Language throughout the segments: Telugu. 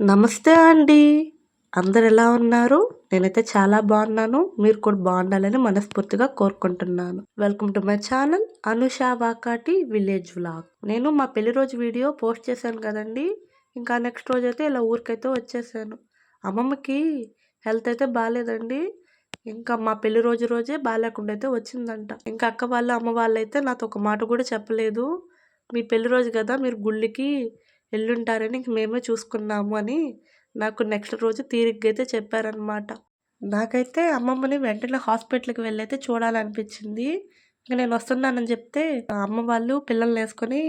నమస్తే అండి. అందరెలా ఉన్నారు? నేనైతే చాలా బాగున్నాను. మీరు కూడా బాగుండాలని మనస్ఫూర్తిగా కోరుకుంటున్నాను. Welcome to my channel Anusha Vakati village vlog. నేను మా పెళ్లి రోజు వీడియో పోస్ట్ చేశాను కదండీ! ఇంకా నెక్స్ట్ రోజైతే ఇలా ఊరికైతే వచ్చేసాను. అమ్మమ్మకి హెల్త్ అయితే బాలేదండి. ఇంకా మా పెళ్లి రోజే బాలేకుండా అయితే వచ్చిందంట. ఇంకా అక్క వాళ్ళు, అమ్మ వాళ్ళైతే నాతో ఒక మాట కూడా చెప్పలేదు. మీ పెళ్లి రోజు కదా మీరు గుళ్ళకి ఎళ్ళుంటారని ఇంక మేమే చూసుకున్నాము అని నాకు నెక్స్ట్ రోజు తీరిగ్గా అయితే చెప్పారనమాట. నాకైతే అమ్మమ్మని వెంటనే హాస్పిటల్‌కి వెళ్ళైతే చూడాలనిపించింది. ఇంక నేను వస్తున్నానని చెప్తే అమ్మ వాళ్ళు పిల్లల్నేసుకొని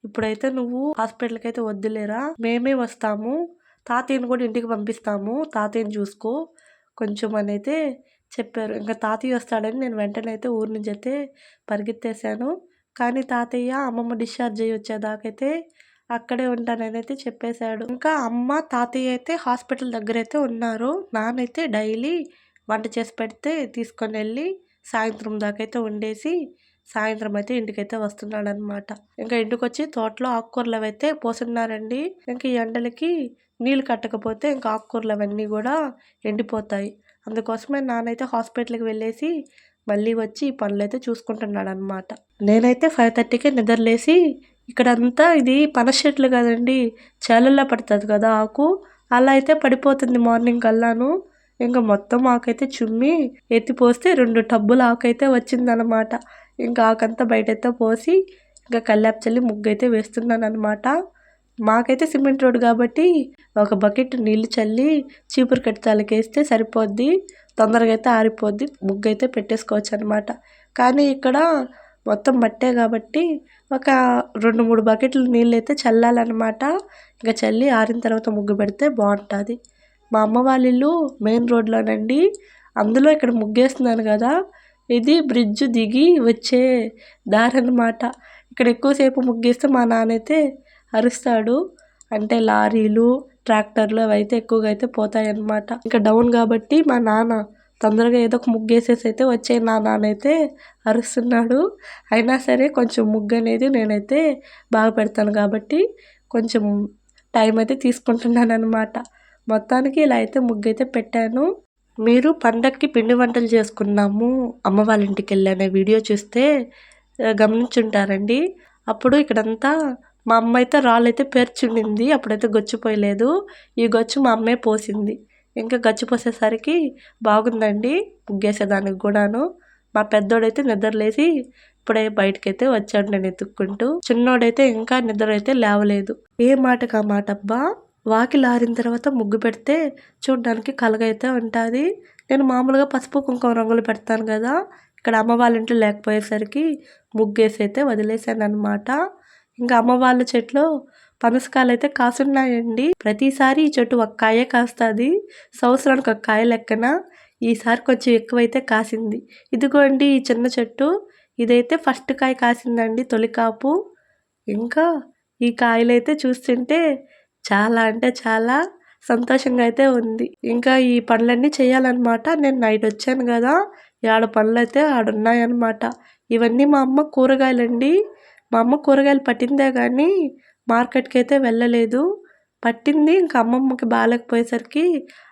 ఇప్పుడైతే నువ్వు హాస్పిటల్‌కైతే వద్దులేరా మేమే వస్తాము. తాతయ్యని కూడా ఇంటికి పంపిస్తాము. తాతయ్యని చూసుకో కొంచెం అనైతే చెప్పారు. ఇంక తాతయ్య వస్తాడని నేను వెంటనే అయితే ఊరు నుంచి అయితే పరిగెత్తేసాను. కానీ తాతయ్య అమ్మమ్మ డిశ్చార్జ్ అయ్యి వచ్చేదాకైతే అక్కడే ఉంటాననైతే చెప్పేశాడు. ఇంకా అమ్మ, తాతయ్య అయితే హాస్పిటల్ దగ్గరైతే ఉన్నారు. నాన్నైతే డైలీ వంట చేసి పెడితే తీసుకొనెళ్ళి సాయంత్రం దాకైతే ఉండేసి సాయంత్రం అయితే ఇంటికైతే వస్తున్నాడనమాట. ఇంకా ఇంటికొచ్చి తోటలో ఆకుకూరలు అవైతే పోసున్నారండి. ఇంకా ఈ ఎండలకి నీళ్ళు కట్టకపోతే ఇంకా ఆకుకూరలు అవన్నీ కూడా ఎండిపోతాయి. అందుకోసమే నాన్నైతే హాస్పిటల్‌కి వెళ్ళేసి మళ్ళీ వచ్చి ఈ పనులైతే చూసుకుంటున్నాడనమాట. నేనైతే 5:30కే నిద్రలేసి ఇక్కడంతా ఇది పనస చెట్లు కదండి, చేలల్లో పడుతుంది కదా ఆకు, అలా అయితే పడిపోతుంది మార్నింగ్ కల్లాను. ఇంకా మొత్తం ఆకైతే చుమ్మి ఎత్తిపోస్తే 2 టబ్బుల ఆకైతే వచ్చిందనమాట. ఇంకా ఆకంతా బయటైతే పోసి ఇంకా కల్లాపు చల్లి ముగ్గైతే వేస్తున్నాను అనమాట. మాకైతే సిమెంట్ రోడ్ కాబట్టి ఒక బకెట్ నీళ్లు చల్లి చీపురు కట్టి తలకేస్తే సరిపోద్ది, తొందరగా అయితే ఆరిపోద్ది, ముగ్గు అయితే పెట్టేసుకోవచ్చు అనమాట. కానీ ఇక్కడ మొత్తం మట్టే కాబట్టి ఒక 2-3 బకెట్లు నీళ్ళు అయితే చల్లాలన్నమాట. ఇంకా చల్లి ఆరిన తర్వాత ముగ్గు పెడితే బాగుంటుంది. మా అమ్మ వాళ్ళ ఇల్లు మెయిన్ రోడ్లోనండి. అందులో ఇక్కడ ముగ్గేస్తున్నాను కదా, ఇది బ్రిడ్జ్ దిగి వచ్చే దారి అన్నమాట. ఇక్కడ ఎక్కువసేపు ముగ్గేస్తే మా నాన్న అయితే అరుస్తాడు. అంటే లారీలు, ట్రాక్టర్లు అవి అయితే ఎక్కువగా అయితే పోతాయి అన్నమాట. ఇంకా డౌన్ కాబట్టి మా నాన్న తొందరగా ఏదో ఒక ముగ్గేసేసి అయితే వచ్చే నాన్న అయితే అరుస్తున్నాడు. అయినా సరే కొంచెం ముగ్గు అనేది నేనైతే బాగా పెడతాను కాబట్టి కొంచెం టైం అయితే తీసుకుంటున్నాను అనమాట. మొత్తానికి ఇలా అయితే ముగ్గు అయితే పెట్టాను. మీరు పండక్కి పిండి వంటలు చేసుకున్నాము అమ్మ వాళ్ళ ఇంటికి వెళ్ళానే వీడియో చూస్తే గమనించుంటారండి. అప్పుడు ఇక్కడంతా మా అమ్మ అయితే రాళ్ళు అయితే పేర్చుండింది. అప్పుడైతే గొచ్చు పోయలేదు. ఈ గొచ్చు మా అమ్మే పోసింది. ఇంకా గచ్చు పోసేసరికి బాగుందండి ముగ్గేసేదానికి కూడాను. మా పెద్దోడైతే నిద్రలేసి ఇప్పుడే బయటకైతే వచ్చాడు నేను ఎత్తుక్కుంటూ. చిన్నోడైతే ఇంకా నిద్ర అయితే లేవలేదు. ఏ మాటకా మాట అబ్బా, వాకిలి ఆరిన తర్వాత ముగ్గు పెడితే చూడడానికి కలగైతే ఉంటుంది. నేను మామూలుగా పసుపు కుంకుమ రంగులు పెడతాను కదా, ఇక్కడ అమ్మ వాళ్ళ ఇంట్లో లేకపోయేసరికి ముగ్గేసి అయితే వదిలేసాను అనమాట. ఇంకా అమ్మ వాళ్ళ చెట్లో పనసకాయలు అయితే కాసున్నాయండి. ప్రతిసారి ఈ చెట్టు ఒక కాయే కాస్తుంది, సంవత్సరానికి ఒక కాయ లెక్కన. ఈసారి కొంచెం ఎక్కువైతే కాసింది. ఇదిగోండి ఈ చిన్న చెట్టు, ఇదైతే ఫస్ట్ కాయ కాసిందండి, తొలి కాపు. ఇంకా ఈ కాయలైతే చూస్తుంటే చాలా అంటే చాలా సంతోషంగా అయితే ఉంది. ఇంకా ఈ పనులన్నీ చేయాలన్నమాట. నేను నైట్ వచ్చాను కదా, ఆడ పనులు అయితే ఆడున్నాయన్నమాట. ఇవన్నీ మా అమ్మ కూరగాయలండి. మా అమ్మ కూరగాయలు పట్టిందే కానీ మార్కెట్కి అయితే వెళ్ళలేదు. పట్టింది ఇంకా అమ్మమ్మకి బాగాలేకపోయేసరికి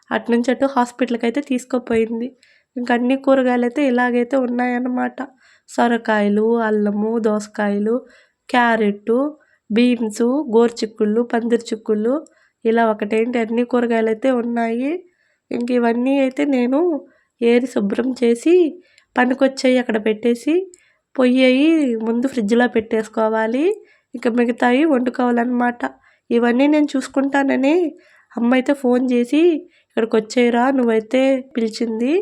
అటునుంచి అటు హాస్పిటల్కి అయితే తీసుకుపోయింది. ఇంకా అన్ని కూరగాయలు అయితే ఇలాగైతే ఉన్నాయన్నమాట. సొరకాయలు, అల్లము, దోసకాయలు, క్యారెట్, బీన్సు, గోరుచిక్కుళ్ళు, పందిరి చిక్కుళ్ళు, ఇలా ఒకటేంటి అన్ని కూరగాయలు అయితే ఉన్నాయి. ఇంక ఇవన్నీ అయితే నేను ఏరి శుభ్రం చేసి పనికొచ్చాయి అక్కడ పెట్టేసి పొయ్యి ముందు ఫ్రిడ్జ్లో పెట్టేసుకోవాలి. ఇక మిగతాయి వండుకోవాలన్నమాట. ఇవన్నీ నేను చూసుకుంటానని అమ్మ అయితే ఫోన్ చేసి ఇక్కడికి వచ్చేయరా నువ్వైతే పిలిచింది.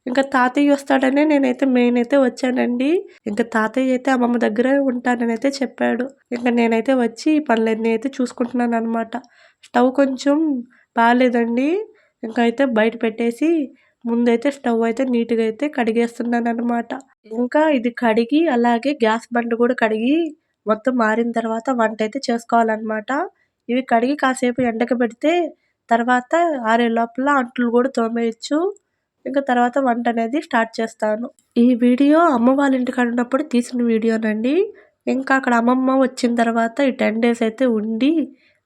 ఇంకా తాతయ్య వస్తాడనే నేనైతే మెయిన్ అయితే వచ్చానండి. ఇంకా తాతయ్య అయితే అమ్మమ్మ దగ్గర ఉంటానని అయితే చెప్పాడు. ఇంకా నేనైతే వచ్చి ఈ పనులన్నీ అయితే చూసుకుంటున్నాను అనమాట. స్టవ్ కొంచెం బాగాలేదండి. ఇంకా అయితే బయట పెట్టేసి ముందైతే స్టవ్ అయితే నీట్గా అయితే కడిగేస్తున్నాను అనమాట. ఇంకా ఇది కడిగి అలాగే గ్యాస్ బండ కూడా కడిగి మొత్తం మారిన తర్వాత వంట అయితే చేసుకోవాలన్నమాట. ఇవి కడిగి కాసేపు ఎండకు పెడితే తర్వాత ఆరే లోపల అంట్లు కూడా తోమేయచ్చు. ఇంకా తర్వాత వంట అనేది స్టార్ట్ చేస్తాను. ఈ వీడియో అమ్మ వాళ్ళ ఇంటికాడ ఉన్నప్పుడు తీసిన వీడియోనండి. ఇంకా అక్కడ అమ్మమ్మ వచ్చిన తర్వాత ఈ 10 days అయితే ఉండి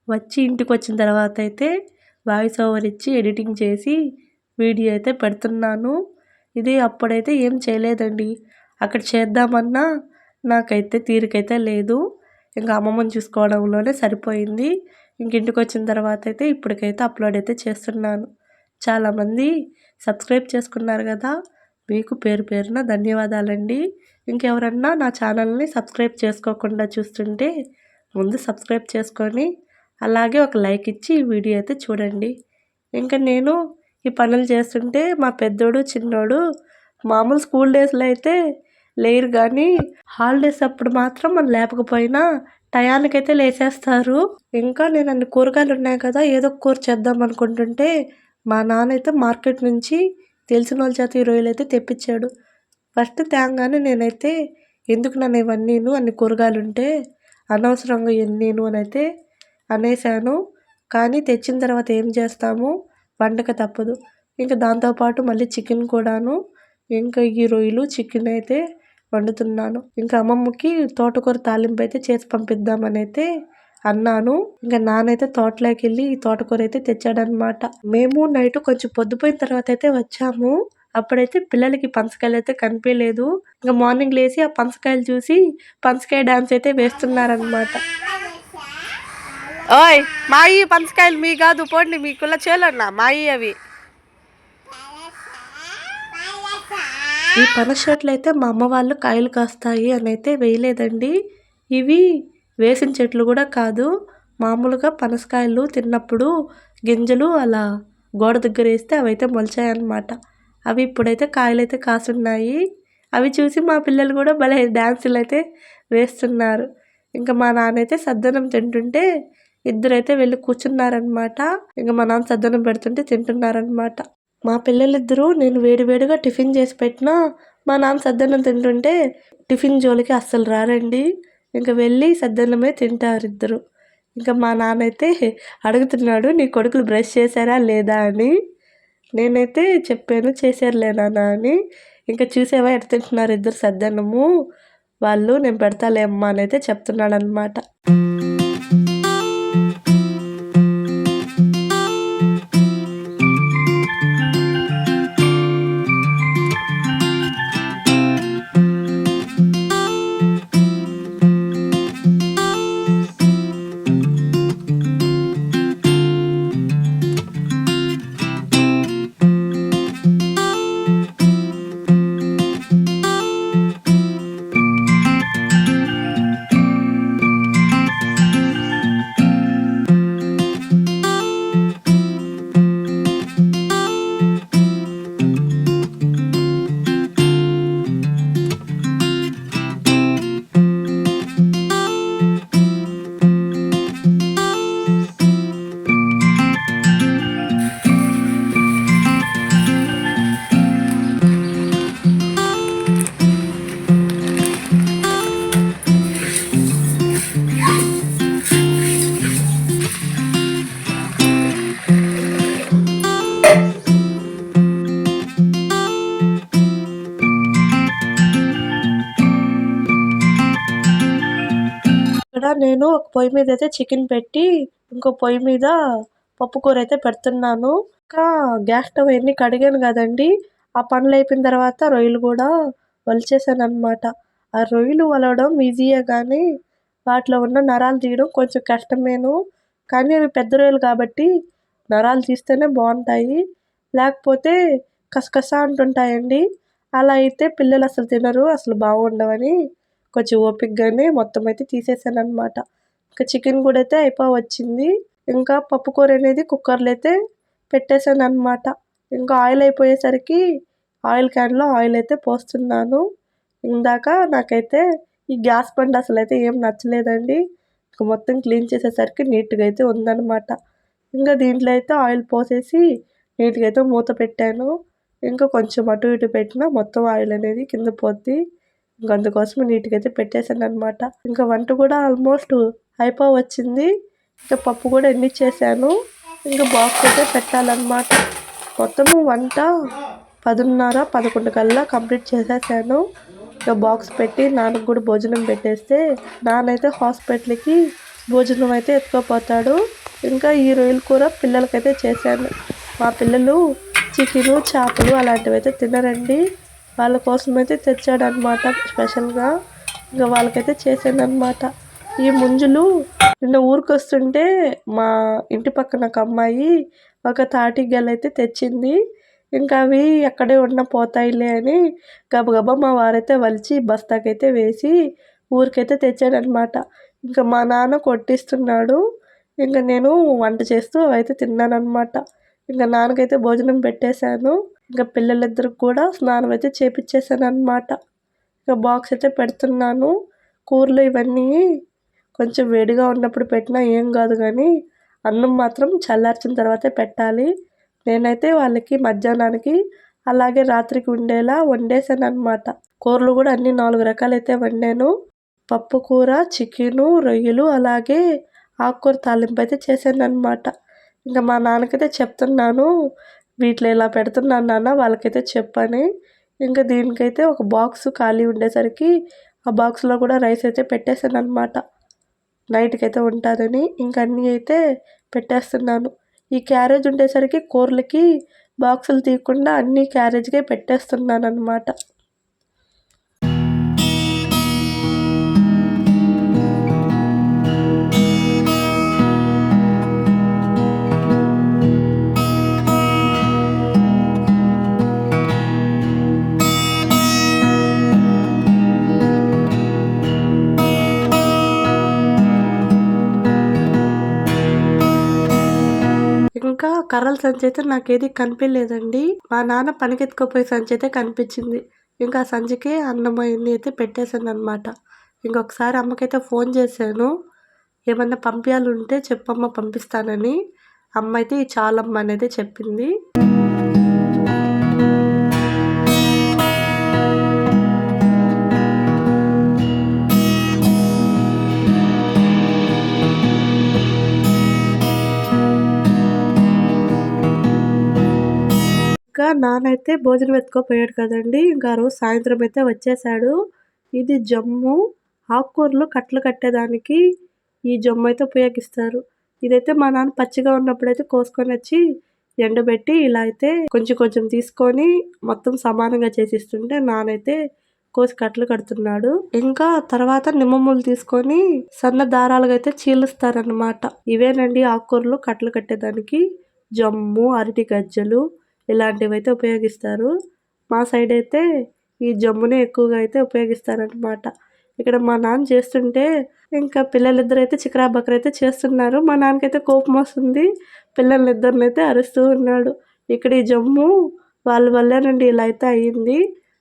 వచ్చి ఇంటికి వచ్చిన తర్వాత అయితే వాయిస్ ఓవర్ ఇచ్చి ఎడిటింగ్ చేసి వీడియో అయితే పెడుతున్నాను. ఇది అప్పుడైతే ఏం చేయలేదండి. అక్కడ చేద్దామన్నా నాకైతే తీరికైతే లేదు. ఇంకా అమ్మమ్మని చూసుకోవడంలోనే సరిపోయింది. ఇంటికి వచ్చిన తర్వాత అయితే ఇప్పటికైతే అప్లోడ్ అయితే చేస్తున్నాను. చాలామంది సబ్స్క్రైబ్ చేసుకున్నారు కదా, మీకు పేరు పేరున ధన్యవాదాలండి. ఇంకెవరన్నా నా ఛానల్ని సబ్స్క్రైబ్ చేసుకోకుండా చూస్తుంటే ముందు సబ్స్క్రైబ్ చేసుకొని అలాగే ఒక లైక్ ఇచ్చి ఈ వీడియో అయితే చూడండి. ఇంకా నేను ఈ పనులు చేస్తుంటే మా పెద్దోడు చిన్నోడు మామూలు స్కూల్ డేస్లో అయితే లేరు, కానీ హాలిడేస్ అప్పుడు మాత్రం మనం లేపకపోయినా టయానికైతే లేచేస్తారు. ఇంకా నేను అన్ని కూరగాయలు ఉన్నాయి కదా, ఏదో ఒక కూర చేద్దాం అనుకుంటుంటే మా నాన్న అయితే మార్కెట్ నుంచి తెలిసిన వాళ్ళ చేత ఈ రొయ్యలు అయితే తెప్పించాడు. ఫస్ట్ తేంగానే నేనైతే ఎందుకు నన్ను ఇవన్నీను అన్ని కూరగాయలు ఉంటే అనవసరంగా ఎన్నీను అని అయితే అనేసాను. కానీ తెచ్చిన తర్వాత ఏం చేస్తాము, వండక తప్పదు. ఇంకా దాంతోపాటు మళ్ళీ చికెన్ కూడాను, ఇంకా ఈ రొయ్యలు చికెన్ అయితే వండుతున్నాను. ఇంకా అమ్మమ్మకి తోటకూర తాలింపు అయితే చేసి పంపిద్దామని అయితే అన్నాను. ఇంకా నానైతే తోటలోకి వెళ్ళి ఈ తోటకూర అయితే తెచ్చాడనమాట. మేము నైట్ కొంచెం పొద్దుపోయిన తర్వాత అయితే వచ్చాము. అప్పుడైతే పిల్లలకి పనసకాయలు అయితే కనిపించలేదు. ఇంకా మార్నింగ్ లేచి ఆ పనసకాయలు చూసి పనసకాయ డాన్స్ అయితే వేస్తున్నారనమాట. ఓయ్ మాయి పనసకాయలు మీ కాదు, పోండి మీకులా చేయాలన్నా మాయి అవి. ఈ పనస చెట్లు అయితే మా అమ్మ వాళ్ళు కాయలు కాస్తాయి అని అయితే వేయలేదండి. ఇవి వేసిన చెట్లు కూడా కాదు, మామూలుగా పనసకాయలు తిన్నప్పుడు గింజలు అలా గోడ దగ్గర వేస్తే అవి అయితే మొలిచాయన్నమాట. అవి ఇప్పుడైతే కాయలు అయితే కాసున్నాయి. అవి చూసి మా పిల్లలు కూడా భలే డ్యాన్సులు అయితే వేస్తున్నారు. ఇంకా మా నాన్న అయితే సద్దనం తింటుంటే ఇద్దరైతే వెళ్ళి కూర్చున్నారనమాట. ఇంకా మా నాన్న సద్దనం పెడుతుంటే తింటున్నారనమాట. మా పిల్లలిద్దరూ నేను వేడివేడిగా టిఫిన్ చేసి పెట్టినా మా నాన్న సద్దన్నం తింటుంటే టిఫిన్ జోలికి అస్సలు రారండి. ఇంకా వెళ్ళి సద్దన్నమే తింటారు ఇద్దరు. ఇంకా మా నాన్న అయితే అడుగుతున్నాడు, నీ కొడుకులు బ్రష్ చేశారా లేదా అని. నేనైతే చెప్పాను చేశారులే నాన్న అని. ఇంకా చూసేవా ఎట్లా తింటున్నారు ఇద్దరు సద్దన్నము, వాళ్ళు నేను పెడతాలే అమ్మా అని అయితే చెప్తున్నాడు అనమాట. ఇక్కడ నేను ఒక పొయ్యి మీద అయితే చికెన్ పెట్టి ఇంకో పొయ్యి మీద పప్పు కూర అయితే పెడుతున్నాను. ఇంకా గ్యాస్ స్టవ్ ఎన్ని కడిగాను కదండి, ఆ పనులు అయిపోయిన తర్వాత రొయ్యలు కూడా వలిచేసాను అనమాట. ఆ రొయ్యలు వలవడం ఈజీయే కానీ వాటిలో ఉన్న నరాలు తీయడం కొంచెం కష్టమేను. కానీ అవి పెద్ద రొయ్యలు కాబట్టి నరాలు తీస్తేనే బాగుంటాయి, లేకపోతే కసకస అంటుంటాయండి. అలా అయితే పిల్లలు అసలు తినరు, అసలు బాగుండవని కొంచెం ఓపికగానే మొత్తం అయితే తీసేసాను అనమాట. ఇంకా చికెన్ కూడా అయితే అయిపోవచ్చింది. ఇంకా పప్పు కూర అనేది కుక్కర్లో అయితే పెట్టేశాను అనమాట. ఇంకా ఆయిల్ అయిపోయేసరికి ఆయిల్ క్యాన్లో ఆయిల్ అయితే పోస్తున్నాను. ఇందాక నాకైతే ఈ గ్యాస్ బండ అసలు అయితే ఏం నచ్చలేదండి. ఇంకా మొత్తం క్లీన్ చేసేసరికి నీట్గా అయితే ఉందన్నమాట. ఇంకా దీంట్లో అయితే ఆయిల్ పోసేసి నీట్గా అయితే మూత పెట్టాను. ఇంకా కొంచెం అటు ఇటు పెట్టినా మొత్తం ఆయిల్ అనేది కింద పోద్ది. ఇంకా అందుకోసం నీట్గా అయితే పెట్టేశాను అనమాట. ఇంకా వంట కూడా ఆల్మోస్ట్ అయిపోవచ్చింది. ఇంకా పప్పు కూడా ఎన్నిచ్చేసాను. ఇంకా బాక్స్ అయితే పెట్టాలన్నమాట. మొత్తము వంట 10:30, 11 కల్లా కంప్లీట్ చేసేసాను. ఇంకా బాక్స్ పెట్టి నాన్నకు కూడా భోజనం పెట్టేస్తే నాన్నైతే హాస్పిటల్కి భోజనం అయితే ఎత్తుకోపోతాడు. ఇంకా ఈ రొయ్యల కూర పిల్లలకైతే చేశాను. మా పిల్లలు చికెను చేపలు అలాంటివి అయితే తినరండి. వాళ్ళ కోసం అయితే తెచ్చాడనమాట స్పెషల్గా. ఇంకా వాళ్ళకైతే చేశాను అనమాట. ఈ ముంజులు నిన్న ఊరికొస్తుంటే మా ఇంటి పక్కన ఒక అమ్మాయి ఒక తాటి గెలైతే తెచ్చింది. ఇంకా అవి అక్కడే ఉన్న పోతాయిలే అని గబగబా మా వారైతే వలిచి బస్తాకైతే వేసి ఊరికైతే తెచ్చాడనమాట. ఇంకా మా నాన్న కొట్టిస్తున్నాడు. ఇంకా నేను వంట చేస్తూ అవైతే తిన్నానమాట. ఇంకా నాన్నకైతే భోజనం పెట్టేశాను. ఇంకా పిల్లలిద్దరికి కూడా స్నానం అయితే చేపిచ్చేసాను అనమాట. ఇంకా బాక్స్ అయితే పెడుతున్నాను. కూరలు ఇవన్నీ కొంచెం వేడిగా ఉన్నప్పుడు పెట్టినా ఏం కాదు, కానీ అన్నం మాత్రం చల్లార్చిన తర్వాతే పెట్టాలి. నేనైతే వాళ్ళకి మధ్యాహ్నానికి అలాగే రాత్రికి ఉండేలా వండేసాను అనమాట. కూరలు కూడా అన్ని 4 రకాలైతే వండాను. పప్పు కూర, చికెను, రొయ్యలు అలాగే ఆకుకూర తాలింపు అయితే చేశాను అనమాట. ఇంకా మా నాన్నకైతే చెప్తున్నాను, వీటిలో ఇలా పెడుతున్నాను నాన్న వాళ్ళకైతే చెప్పని. ఇంకా దీనికైతే ఒక బాక్స్ ఖాళీ ఉండేసరికి ఆ బాక్స్లో కూడా రైస్ అయితే పెట్టేశాను అనమాట. నైట్కి అయితే ఉంటుందని ఇంకా అన్నీ అయితే పెట్టేస్తున్నాను. ఈ క్యారేజ్ ఉండేసరికి కూరలకి బాక్సులు తీయకుండా అన్నీ క్యారేజ్కే పెట్టేస్తున్నాను అనమాట. ఇంకా కర్రల సంచి అయితే నాకేది కనిపించలేదండి. మా నాన్న పనికెత్తుకుపోయే సంచి అయితే కనిపించింది. ఇంకా ఆ సంచికి అన్నం అన్నీ అయితే పెట్టేశాను అనమాట. ఇంకొకసారి అమ్మకైతే ఫోన్ చేశాను, ఏమన్నా పంపించాలంటే చెప్పమ్మ పంపిస్తానని. అమ్మ అయితే ఈ చాలమ్మ అనేది చెప్పింది. ఇంకా నాన్నైతే భోజనం ఎత్తుకోపోయాడు కదండి. ఇంకా ఆ రోజు సాయంత్రం అయితే వచ్చేసాడు. ఇది జమ్ము, ఆకుకూరలు కట్టలు కట్టేదానికి ఈ జమ్ము అయితే ఉపయోగిస్తారు. ఇదైతే మా నాన్న పచ్చిగా ఉన్నప్పుడైతే కోసుకొని వచ్చి ఎండబెట్టి ఇలా అయితే కొంచెం కొంచెం తీసుకొని మొత్తం సమానంగా చేసిస్తుంటే నానైతే కోసి కట్టలు కడుతున్నాడు. ఇంకా తర్వాత నిమ్మములు తీసుకొని సన్న దారాలుగా అయితే చీలుస్తారనమాట. ఇవేనండి ఆకుకూరలు కట్టలు కట్టేదానికి జమ్ము, అరటి గజ్జలు ఇలాంటివి అయితే ఉపయోగిస్తారు. మా సైడ్ అయితే ఈ జమ్మునే ఎక్కువగా అయితే ఉపయోగిస్తారనమాట. ఇక్కడ మా నాన్న చేస్తుంటే ఇంకా పిల్లలిద్దరు అయితే చికరా బకరా అయితే చేస్తున్నారు. మా నాన్నకైతే కోపం వస్తుంది. పిల్లలిద్దరిని అయితే అరుస్తూ ఉన్నాడు. ఇక్కడ ఈ జమ్ము వాళ్ళ వల్లేనండి ఇలా అయితే అయ్యింది.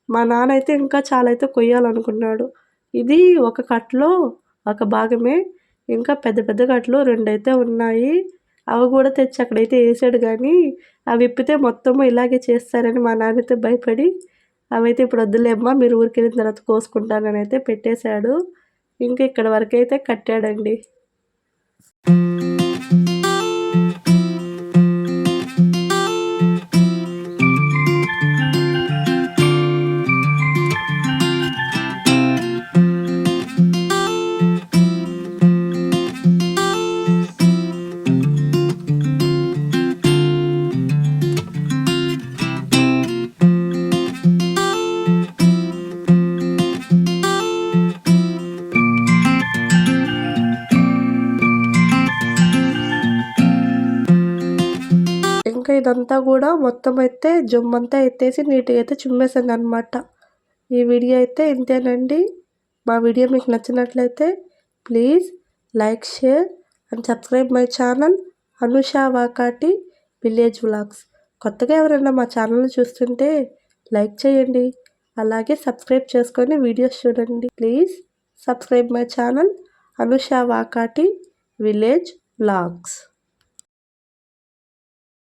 మా నాన్న అయితే ఇంకా చాలా అయితే కొయ్యాలనుకున్నాడు. ఇది ఒక కట్టలో ఒక భాగమే. ఇంకా పెద్ద పెద్ద కట్టలు 2 అయితే ఉన్నాయి. అవి కూడా తెచ్చి అక్కడైతే వేసాడు, కానీ అవి విప్పితే మొత్తము ఇలాగే చేస్తారని మా నాన్నైతే భయపడి అవైతే ఇప్పుడు వద్దులేమ్మా మీరు ఊరికి వెళ్ళిన తర్వాత కోసుకుంటానని అయితే పెట్టేశాడు. ఇంకా ఇక్కడ వరకు అయితే కట్టాడండి. ఇంకా ఇదంతా కూడా మొత్తం అయితే జుమ్మంతా ఎత్తేసి నీట్గా అయితే చుమ్మేసాను అనమాట. ఈ వీడియో అయితే ఇంతేనండి. మా వీడియో మీకు నచ్చినట్లయితే please like, share and subscribe my channel Anusha Vakati village vlogs. కొత్తగా ఎవరైనా మా ఛానల్ని చూస్తుంటే లైక్ చేయండి, అలాగే సబ్స్క్రైబ్ చేసుకొని వీడియోస్ చూడండి. Please subscribe my channel Anusha Vakati village vlogs.